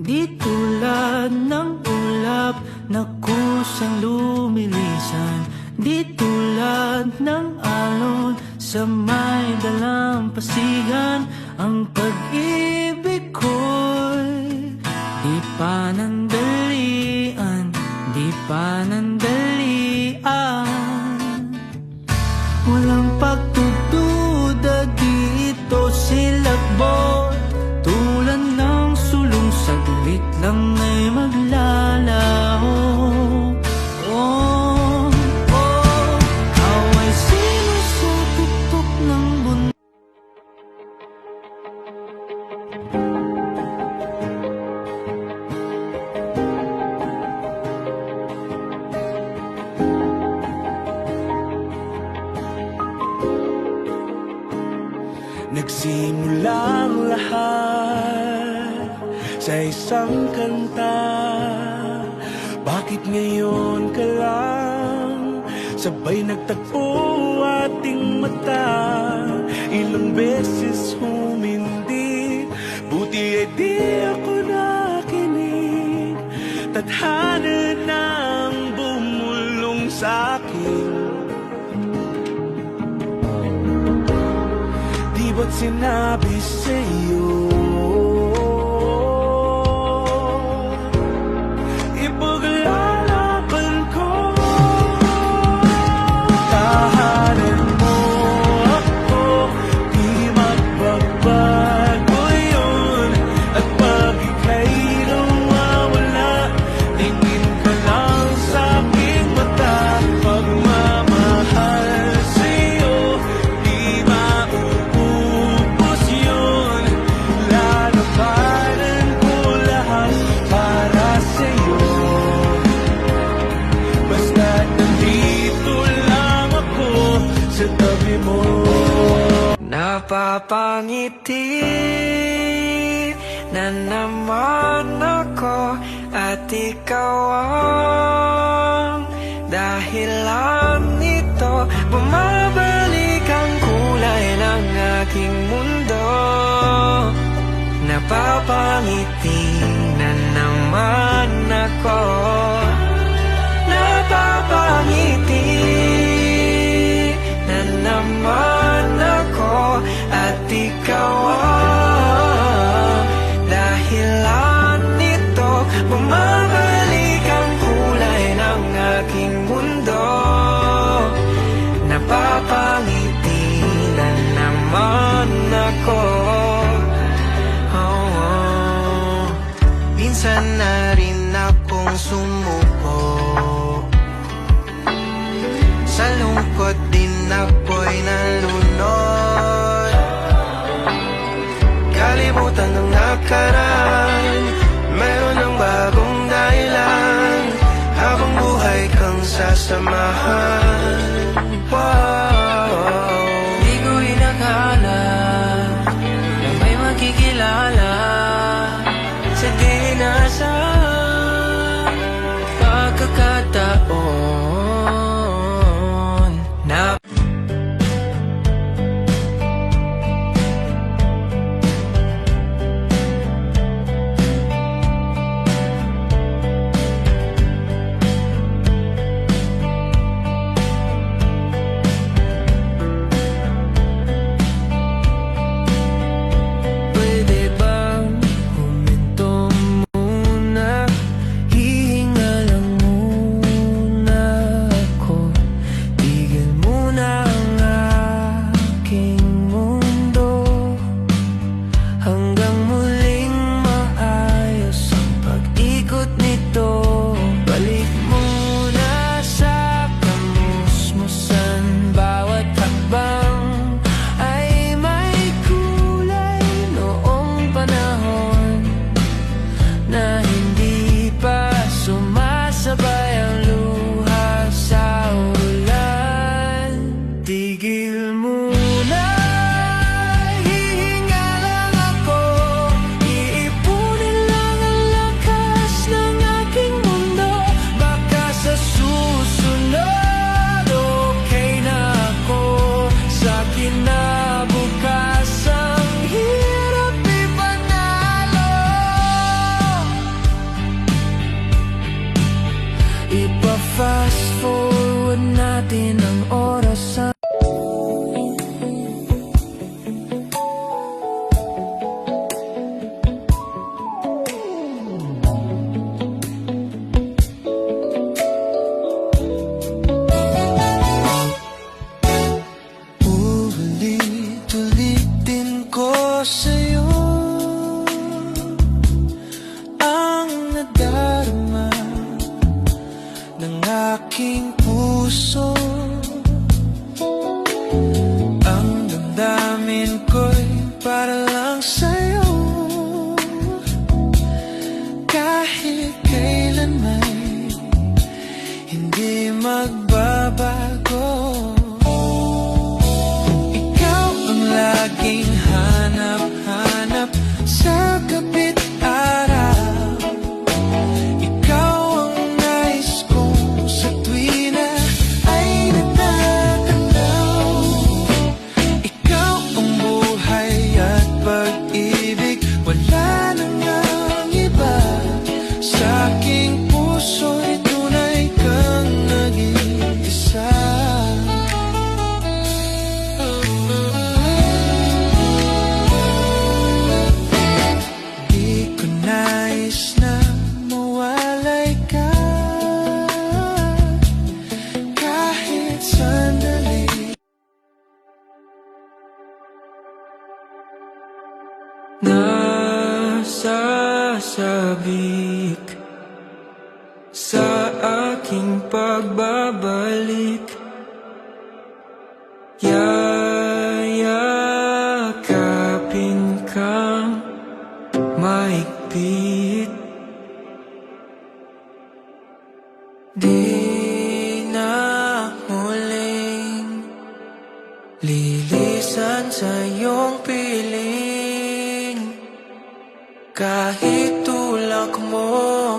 Di tulad ng ulap na kusang lumilisan, di tulad ng alon sa may dalampasigan. Ang pag-ibig ko'y di pa nandalian, di pa nandalian. Walang pagdududa dito silakbot, tulad ng sulong saglit lang ay maglalaho. Oh, oh, away sinusutuktok ng bundok. Nagsimula ang lahat sa isang kanta. Bakit ngayon ka lang sabay nagtagpo ating mata? Ilang beses humindi, buti ay di ako nakinig. Tadhana nang bumulong sa'kin. Di ba't sinabi sa'yo ipaglalaban ko? Tahanan mo ako, di magbabago yun. At pag ika'y nawawala, tingin ka lang sa'king mata. Pagmamahal sa'yo, di mauubos yun. Lalabanan ko lahat para sa'yo. Basta't nandito lang ako sa tabi mo. Napapangiti na naman ako at ikaw ang dahilan nito. Bumabalik ang kulay ng aking mundo. Napapangiti na naman ako. Napapangiti na naman ako at ikaw ang dahilan nito. Bumabalik ang kulay ng aking mundo. Napapangiti na naman ako. Oh, oh. Minsan na rin akong sumuko, sa lungkot din ako'y nalunod. Kalimutan ng nakaraan, meron ng bagong dahilan. Habang buhay kang sasamahan. Wow. Di ko inakala na may makikilala sa di inaasahang pagkakataon na pwede bang huminto muna? Hihinga lang muna ako. Tigil muna ang aking mundo hanggang muling maayos ang pag-ikot nito. Balik muna sa kamusmusan, bawat hakbang ay may kulay. Noong panahon na hindi pa sumasabay ang luha sa ulan. Tigil muna, hihinga lang ako. Iipunin lang ang lakas ng aking mundo. Baka sa susunod okay na ako. Sa kinabukasan hirap ipanalo. Ipa-fast forward natin ang orasan. Ulit-ulitin ko sa'yo ang nadarama ng aking puso. Ang damdamin ko'y para lang sa'yo. Kahit kailan may hindi magbabago. Ikaw ang laging hanap-hanap sa gabit araw. Ikaw ang nais kong sa tuwi na ay natatanaw. Ikaw ang buhay at pag-ibig, wala nang ang iba. Sa aking puso'y tunay kang nag-iisa. Di ko nais na mawalay ka kahit sandali. Nasasabik sa aking pagbabalik, yayakapin kang mahigpit. Di na muling lilisan sa iyong piling. Kahit tulak mo,